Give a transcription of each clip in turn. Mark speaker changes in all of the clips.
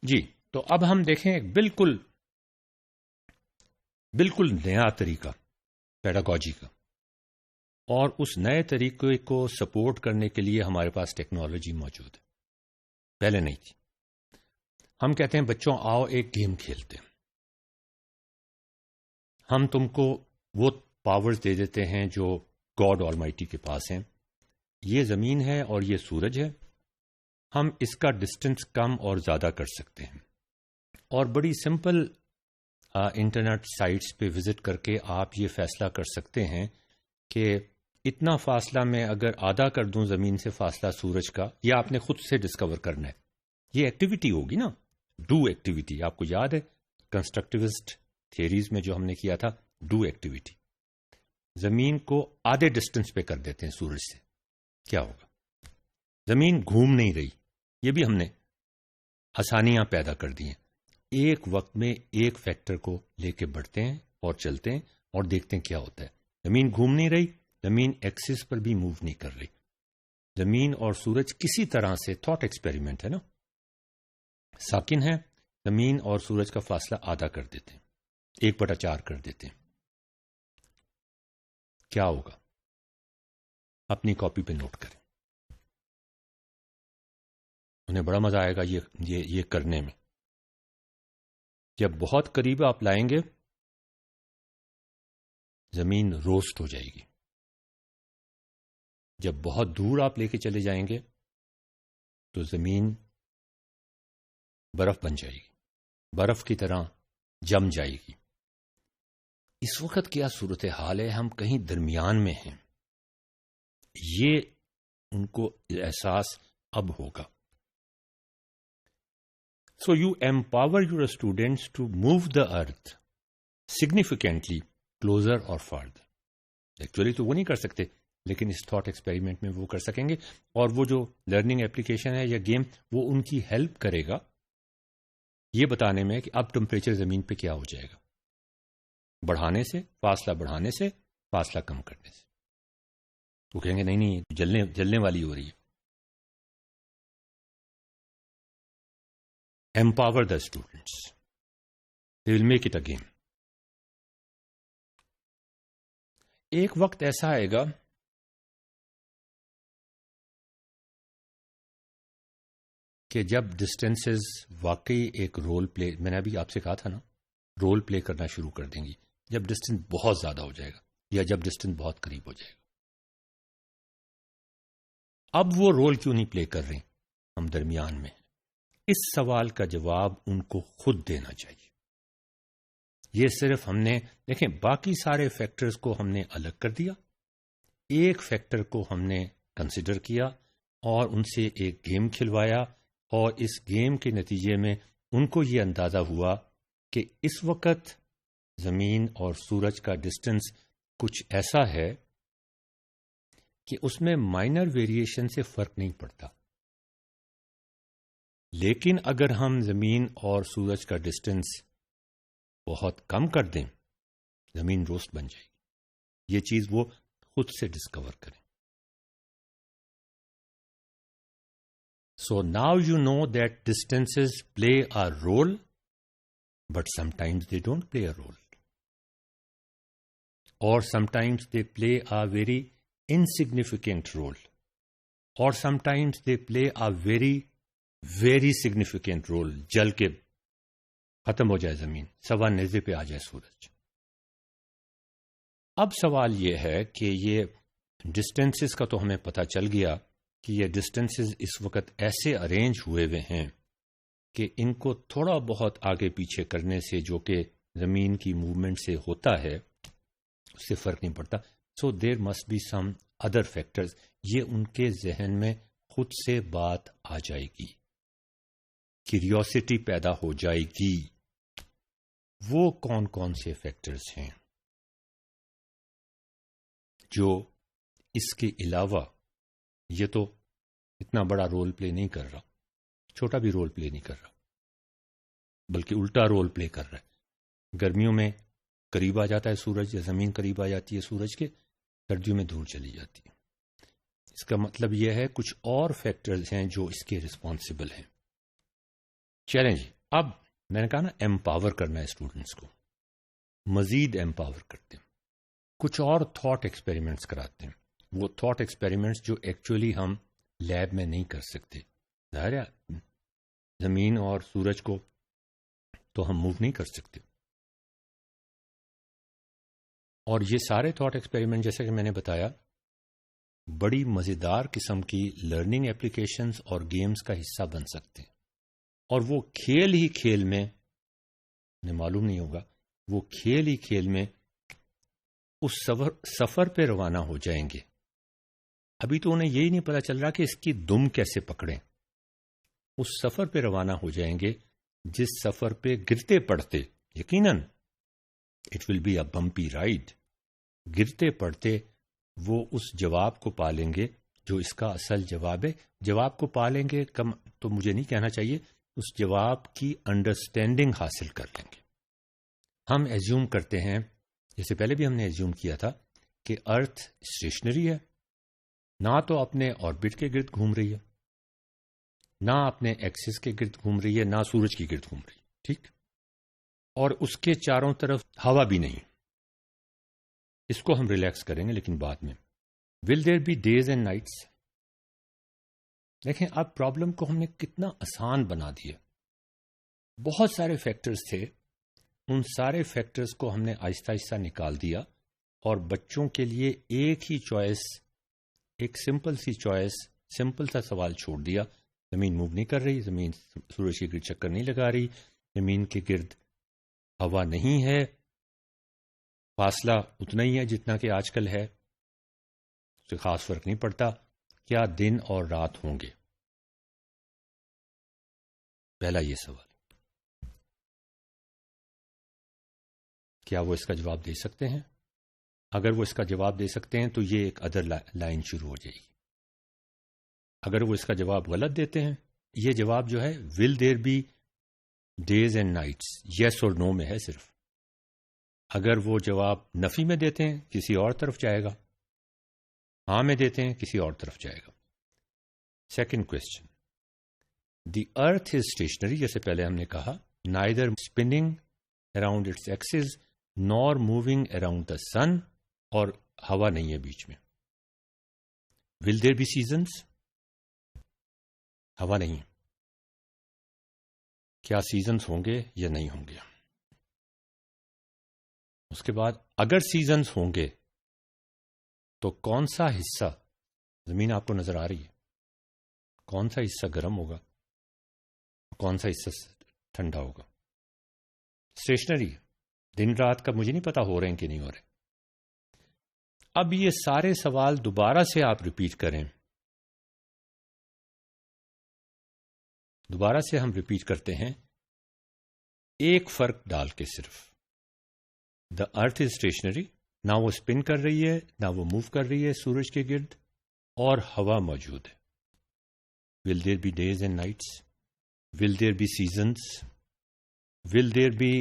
Speaker 1: جی تو اب ہم دیکھیں ایک بالکل نیا طریقہ پیڈاگوجی کا، اور اس نئے طریقے کو سپورٹ کرنے کے لیے ہمارے پاس ٹیکنالوجی موجود ہے، پہلے نہیں تھی. ہم کہتے ہیں بچوں آؤ ایک گیم کھیلتے ہیں، ہم تم کو وہ پاورز دے دیتے ہیں جو گاڈ آلمائٹی کے پاس ہیں. یہ زمین ہے اور یہ سورج ہے، ہم اس کا ڈسٹینس کم اور زیادہ کر سکتے ہیں، اور بڑی سمپل انٹرنیٹ سائٹس پہ وزٹ کر کے آپ یہ فیصلہ کر سکتے ہیں کہ اتنا فاصلہ میں اگر آدھا کر دوں زمین سے فاصلہ سورج کا، یہ آپ نے خود سے ڈسکور کرنا ہے. یہ ایکٹیویٹی ہوگی نا، ڈو ایکٹیویٹی. آپ کو یاد ہے کنسٹرکٹیوسٹ تھیریز میں جو ہم نے کیا تھا، ڈو ایکٹیویٹی. زمین کو آدھے ڈسٹینس پہ کر دیتے ہیں سورج سے، کیا ہوگا؟ زمین گھوم نہیں رہی. یہ بھی ہم نے آسانیاں پیدا کر دی ہیں. ایک وقت میں ایک فیکٹر کو لے کے بڑھتے ہیں اور چلتے ہیں اور دیکھتے ہیں کیا ہوتا ہے. زمین گھوم نہیں رہی، زمین ایکسس پر بھی موو نہیں کر رہی. زمین اور سورج کسی طرح سے تھاٹ ایکسپیریمنٹ ہے نا، ساکن ہے. زمین اور سورج کا فاصلہ آدھا کر دیتے ہیں، 1/4 کر دیتے ہیں. کیا ہوگا؟ اپنی کاپی پہ نوٹ کریں. انہیں بڑا مزہ آئے گا یہ کرنے میں. جب بہت قریب آپ لائیں گے، زمین روسٹ ہو جائے گی. جب بہت دور آپ لے کے چلے جائیں گے تو زمین برف بن جائے گی، برف کی طرح جم جائے گی. اس وقت کیا صورتحال ہے؟ ہم کہیں درمیان میں ہیں. یہ ان کو احساس اب ہوگا. So you empower your students to move the earth significantly closer or farther. Actually تو وہ نہیں کر سکتے، لیکن اس تھاٹ ایکسپیریمنٹ میں وہ کر سکیں گے. اور وہ جو لرننگ اپلیکیشن ہے یا گیم، وہ ان کی ہیلپ کرے گا یہ بتانے میں کہ اب ٹمپریچر زمین پہ کیا ہو جائے گا، بڑھانے سے، فاصلہ بڑھانے سے، فاصلہ کم کرنے سے. وہ کہیں گے نہیں جلنے والی ہو رہی ہے. Empower the students. They will make it a game. ایک وقت ایسا آئے گا کہ جب ڈسٹینسز واقعی ایک رول پلے، میں نے ابھی آپ سے کہا تھا نا، رول پلے کرنا شروع کر دیں گی. جب ڈسٹینس بہت زیادہ ہو جائے گا یا جب ڈسٹینس بہت قریب ہو جائے گا. اب وہ رول کیوں نہیں پلے کر رہے؟ ہم درمیان میں. اس سوال کا جواب ان کو خود دینا چاہیے. یہ صرف ہم نے دیکھیں، باقی سارے فیکٹرز کو ہم نے الگ کر دیا، ایک فیکٹر کو ہم نے کنسیڈر کیا اور ان سے ایک گیم کھلوایا، اور اس گیم کے نتیجے میں ان کو یہ اندازہ ہوا کہ اس وقت زمین اور سورج کا ڈسٹینس کچھ ایسا ہے کہ اس میں مائنر ویریشن سے فرق نہیں پڑتا. لیکن اگر ہم زمین اور سورج کا ڈسٹینس بہت کم کر دیں، زمین روسٹ بن جائے گی. یہ چیز وہ خود سے ڈسکور کریں. So now you know that distances play a role, but sometimes they don't play a role, اور sometimes they play a very insignificant role, اور sometimes they play a very significant role. جل کے ختم ہو جائے زمین، سوا نیزے پہ آ جائے سورج. اب سوال یہ ہے کہ یہ ڈسٹینسز کا تو ہمیں پتہ چل گیا کہ یہ ڈسٹینسز اس وقت ایسے ارینج ہوئے ہوئے ہیں کہ ان کو تھوڑا بہت آگے پیچھے کرنے سے، جو کہ زمین کی موومنٹ سے ہوتا ہے، اس سے فرق نہیں پڑتا. So there must be some other factors. یہ ان کے ذہن میں خود سے بات آ جائے گی، کیوریوسٹی پیدا ہو جائے گی. وہ کون کون سے فیکٹرز ہیں جو اس کے علاوہ، یہ تو اتنا بڑا رول پلے نہیں کر رہا، چھوٹا بھی رول پلے نہیں کر رہا، بلکہ الٹا رول پلے کر رہا ہے. گرمیوں میں قریب آ جاتا ہے سورج، یا زمین قریب آ جاتی ہے سورج کے، سردیوں میں دور چلی جاتی ہے. اس کا مطلب یہ ہے کچھ اور فیکٹرز ہیں جو اس کے رسپانسبل ہیں. چلیں جی، اب میں نے کہا نا ایمپاور کرنا ہے اسٹوڈنٹس کو، مزید ایمپاور کرتے ہیں، کچھ اور تھاٹ ایکسپیریمنٹس کراتے ہیں، وہ تھاٹ ایکسپیریمنٹس جو ایکچولی ہم لیب میں نہیں کر سکتے. ظاہر ہے زمین اور سورج کو تو ہم موو نہیں کر سکتے. اور یہ سارے تھاٹ ایکسپیریمنٹ جیسے کہ میں نے بتایا بڑی مزیدار قسم کی لرننگ اپلیکیشنز اور گیمز کا حصہ بن سکتے ہیں. اور وہ کھیل ہی کھیل میں انہیں معلوم نہیں ہوگا، وہ کھیل ہی کھیل میں اس سفر پہ روانہ ہو جائیں گے. ابھی تو انہیں یہی نہیں پتا چل رہا کہ اس کی دم کیسے پکڑیں. اس سفر پہ روانہ ہو جائیں گے جس سفر پہ گرتے پڑتے یقیناً it will be a bumpy ride, گرتے پڑتے وہ اس جواب کو پالیں گے جو اس کا اصل جواب ہے. جواب کو پالیں گے کم تو مجھے نہیں کہنا چاہیے، اس جواب کی انڈرسٹینڈنگ حاصل کر لیں گے. ہم ایزیوم کرتے ہیں، جیسے پہلے بھی ہم نے ایزیوم کیا تھا، کہ ارتھ اسٹیشنری ہے، نہ تو اپنے آربٹ کے گرد گھوم رہی ہے، نہ اپنے ایکسس کے گرد گھوم رہی ہے، نہ سورج کی گرد گھوم رہی ہے. ٹھیک، اور اس کے چاروں طرف ہوا بھی نہیں. اس کو ہم ریلیکس کریں گے لیکن بعد میں. Will there be days and nights? دیکھیں اب پرابلم کو ہم نے کتنا آسان بنا دیا. بہت سارے فیکٹرز تھے، ان سارے فیکٹرز کو ہم نے آہستہ آہستہ نکال دیا اور بچوں کے لیے ایک ہی چوائس، ایک سمپل سی چوائس، سمپل سا سوال چھوڑ دیا. زمین موو نہیں کر رہی، زمین سورج کے گرد چکر نہیں لگا رہی، زمین کے گرد ہوا نہیں ہے، فاصلہ اتنا ہی ہے جتنا کہ آج کل ہے، اس سے خاص فرق نہیں پڑتا. کیا دن اور رات ہوں گے؟ پہلا یہ سوال. کیا وہ اس کا جواب دے سکتے ہیں؟ اگر وہ اس کا جواب دے سکتے ہیں تو یہ ایک ادر لائن شروع ہو جائے گی. اگر وہ اس کا جواب غلط دیتے ہیں، یہ جواب جو ہے will there be days and nights, yes اور نو میں ہے صرف. اگر وہ جواب نفی میں دیتے ہیں کسی اور طرف جائے گا، ہاں میں دیتے ہیں کسی اور طرف جائے گا. Second question, the earth is stationary, جیسے پہلے ہم نے کہا، neither spinning around its axis nor moving around the sun, اور ہوا نہیں ہے بیچ میں. Will there be seasons? ہوا نہیں. کیا سیزنز ہوں گے یا نہیں ہوں گے؟ اس کے بعد اگر سیزنز ہوں گے تو کون سا حصہ، زمین آپ کو نظر آ رہی ہے، کون سا حصہ گرم ہوگا، کون سا حصہ ٹھنڈا ہوگا؟ اسٹیشنری، دن رات کا مجھے نہیں پتا ہو رہے ہیں کہ نہیں ہو رہے. اب یہ سارے سوال دوبارہ سے آپ ریپیٹ کریں، دوبارہ سے ہم ریپیٹ کرتے ہیں، ایک فرق ڈال کے صرف. دا ارتھ از اسٹیشنری، نہ وہ اسپن کر رہی ہے نہ وہ موو کر رہی ہے سورج کے گرد، اور ہوا موجود ہے. Will there be days and nights? Will there be seasons? Will there be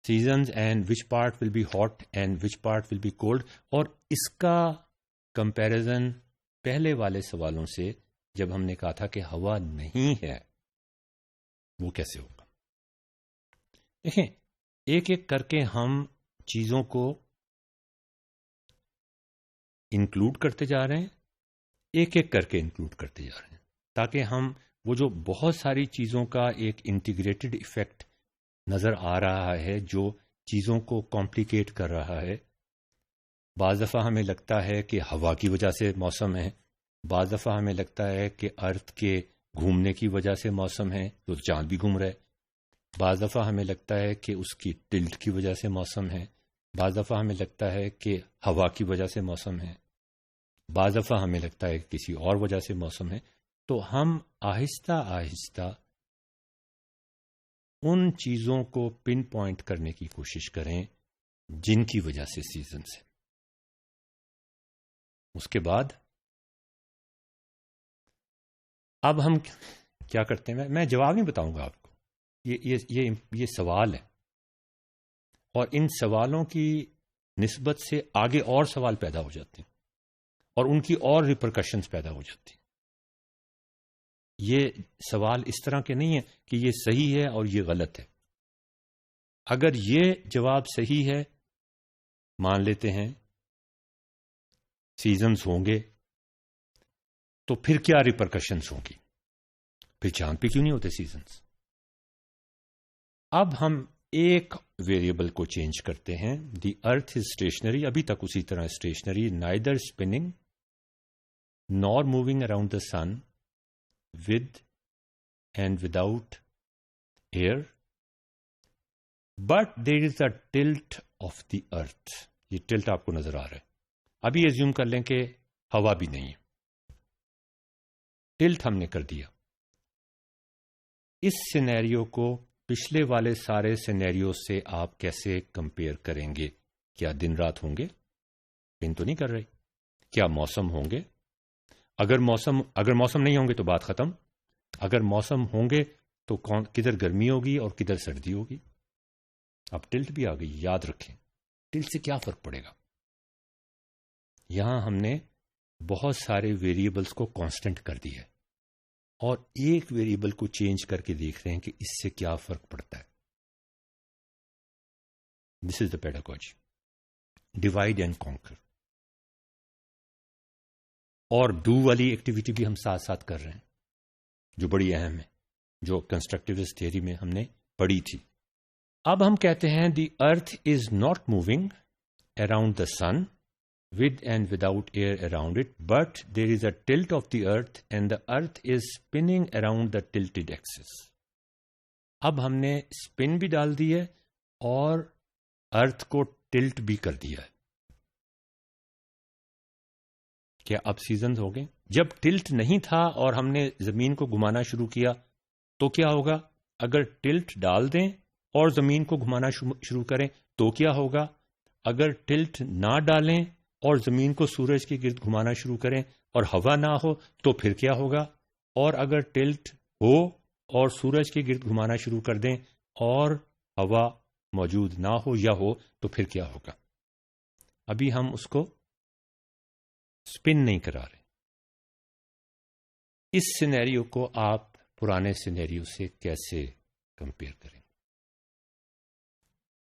Speaker 1: seasons and which part will be hot and which part will be cold? اور اس کا کمپیریزن پہلے والے سوالوں سے جب ہم نے کہا تھا کہ ہوا نہیں ہے، وہ کیسے ہوگا؟ دیکھیں ایک ایک کر کے ہم چیزوں کو انکلوڈ کرتے جا رہے ہیں، ایک ایک کر کے انکلوڈ کرتے جا رہے ہیں، تاکہ ہم وہ جو بہت ساری چیزوں کا ایک انٹیگریٹڈ ایفیکٹ نظر آ رہا ہے جو چیزوں کو کمپلیکیٹ کر رہا ہے. بعض دفعہ ہمیں لگتا ہے کہ ہوا کی وجہ سے موسم ہے، بعض دفعہ ہمیں لگتا ہے کہ ارتھ کے گھومنے کی وجہ سے موسم ہے، تو چاند بھی گھوم رہا ہے. بعض دفعہ ہمیں لگتا ہے کہ اس کی ٹلٹ کی وجہ سے موسم ہے، بعض دفعہ ہمیں لگتا ہے کہ ہوا کی وجہ سے موسم ہے، بعض دفعہ ہمیں لگتا ہے کہ کسی اور وجہ سے موسم ہے. تو ہم آہستہ آہستہ ان چیزوں کو پن پوائنٹ کرنے کی کوشش کریں جن کی وجہ سے سیزنز ہیں. اس کے بعد اب ہم کیا کرتے ہیں، میں جواب نہیں بتاؤں گا آپ کو، یہ سوال ہے، اور ان سوالوں کی نسبت سے آگے اور سوال پیدا ہو جاتے ہیں اور ان کی اور ریپرکشنز پیدا ہو جاتی ہیں. یہ سوال اس طرح کے نہیں ہے کہ یہ صحیح ہے اور یہ غلط ہے. اگر یہ جواب صحیح ہے، مان لیتے ہیں سیزنز ہوں گے، تو پھر کیا ریپرکشنز ہوں گی؟ پھر چاند پہ کیوں نہیں ہوتے سیزنز؟ اب ہم ایک ویریبل کو چینج کرتے ہیں. دی ارتھ از اسٹیشنری، ابھی تک اسی طرح stationary, neither spinning nor moving around the sun with and without air, but there is a tilt of the earth. یہ ٹلٹ آپ کو نظر آ رہا ہے. ابھی ایزیوم کر لیں کہ ہوا بھی نہیں ہے، ٹلٹ ہم نے کر دیا. اس سینیریو کو پچھلے والے سارے سینیریو سے آپ کیسے کمپیئر کریں گے؟ کیا دن رات ہوں گے؟ پن تو نہیں کر رہے. کیا موسم ہوں گے؟ اگر موسم نہیں ہوں گے تو بات ختم. اگر موسم ہوں گے تو کدھر گرمی ہوگی اور کدھر سردی ہوگی. اب ٹلٹ بھی آ گئی. یاد رکھیں ٹلٹ سے کیا فرق پڑے گا. یہاں ہم نے بہت سارے ویریبلس کو کانسٹنٹ کر دیا ہے اور ایک ویریبل کو چینج کر کے دیکھ رہے ہیں کہ اس سے کیا فرق پڑتا ہے. دس از دا پیڈاگوجی. Divide and conquer. اور ڈو والی ایکٹیویٹی بھی ہم ساتھ ساتھ کر رہے ہیں جو بڑی اہم ہے، جو کنسٹرکٹیوسٹ تھیوری میں ہم نے پڑھی تھی. اب ہم کہتے ہیں the earth is not moving around the sun with and without air around it, but there is a tilt of the earth and the earth is spinning around the tilted axis. اب ہم نے spin بھی ڈال دی ہے اور ارتھ کو tilt بھی کر دیا ہے. کیا اب سیزنز ہو گئے؟ جب ٹلٹ نہیں تھا اور ہم نے زمین کو گھمانا شروع کیا تو کیا ہوگا؟ اگر ٹلٹ ڈال دیں اور زمین کو گھمانا شروع کریں تو کیا ہوگا؟ اگر ٹلٹ نہ ڈالیں اور زمین کو سورج کے گرد گھمانا شروع کریں اور ہوا نہ ہو تو پھر کیا ہوگا؟ اور اگر ٹلٹ ہو اور سورج کے گرد گھمانا شروع کر دیں اور ہوا موجود نہ ہو یا ہو تو پھر کیا ہوگا؟ ابھی ہم اس کو سپن نہیں کرا رہے. اس سینیریو کو آپ پرانے سینیریو سے کیسے کمپیئر کریں؟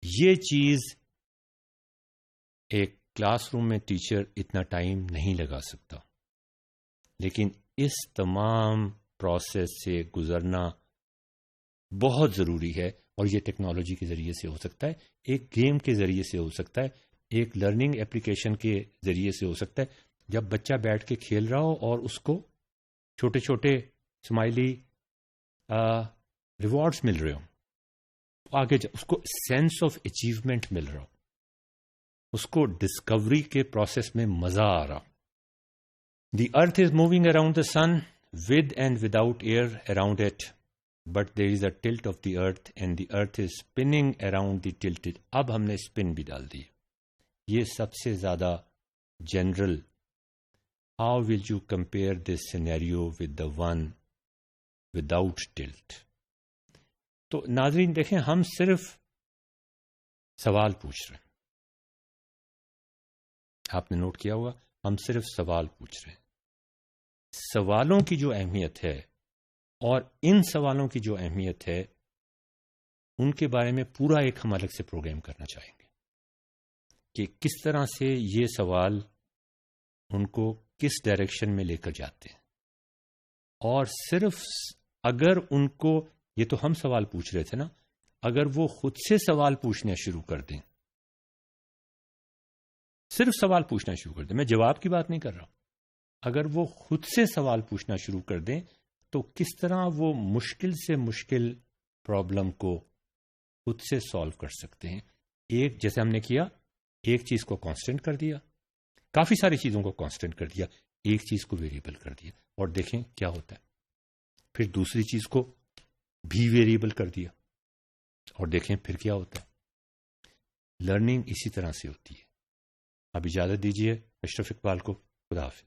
Speaker 1: یہ چیز ایک کلاس روم میں ٹیچر اتنا ٹائم نہیں لگا سکتا، لیکن اس تمام پروسیس سے گزرنا بہت ضروری ہے. اور یہ ٹیکنالوجی کے ذریعے سے ہو سکتا ہے، ایک گیم کے ذریعے سے ہو سکتا ہے، ایک لرننگ اپلیکیشن کے ذریعے سے ہو سکتا ہے. جب بچہ بیٹھ کے کھیل رہا ہو اور اس کو چھوٹے چھوٹے اسمائلی ریوارڈس مل رہے ہوں، آگے اس کو سینس آف اچیومنٹ مل رہا ہو، اس کو ڈسکوری کے پروسیس میں مزہ آ رہا. The earth is moving around the sun with and without air around it, but there is a tilt of the earth and the earth is spinning around the tilted. اب ہم نے spin بھی ڈال دی. یہ سب سے زیادہ general. How will you compare this scenario with the one without tilt? تو ناظرین دیکھیں، ہم صرف سوال پوچھ رہے ہیں. آپ نے نوٹ کیا ہوگا ہم صرف سوال پوچھ رہے ہیں. سوالوں کی جو اہمیت ہے اور ان سوالوں کی جو اہمیت ہے ان کے بارے میں پورا ایک ہم الگ سے پروگرام کرنا چاہیں گے کہ کس طرح سے یہ سوال ان کو کس ڈائریکشن میں لے کر جاتے ہیں. اور صرف اگر ان کو، یہ تو ہم سوال پوچھ رہے تھے نا، اگر وہ خود سے سوال پوچھنا شروع کر دیں، صرف سوال پوچھنا شروع کر دیں، میں جواب کی بات نہیں کر رہا، اگر وہ خود سے سوال پوچھنا شروع کر دیں تو کس طرح وہ مشکل سے مشکل پرابلم کو خود سے سالو کر سکتے ہیں. ایک جیسے ہم نے کیا، ایک چیز کو کانسٹنٹ کر دیا، کافی ساری چیزوں کو کانسٹنٹ کر دیا، ایک چیز کو ویریبل کر دیا، اور دیکھیں کیا ہوتا ہے. پھر دوسری چیز کو بھی ویریبل کر دیا اور دیکھیں پھر کیا ہوتا ہے. لرننگ اسی طرح سے ہوتی ہے. اب اجازت دیجیے اشرف اقبال کو. خدا حافظ.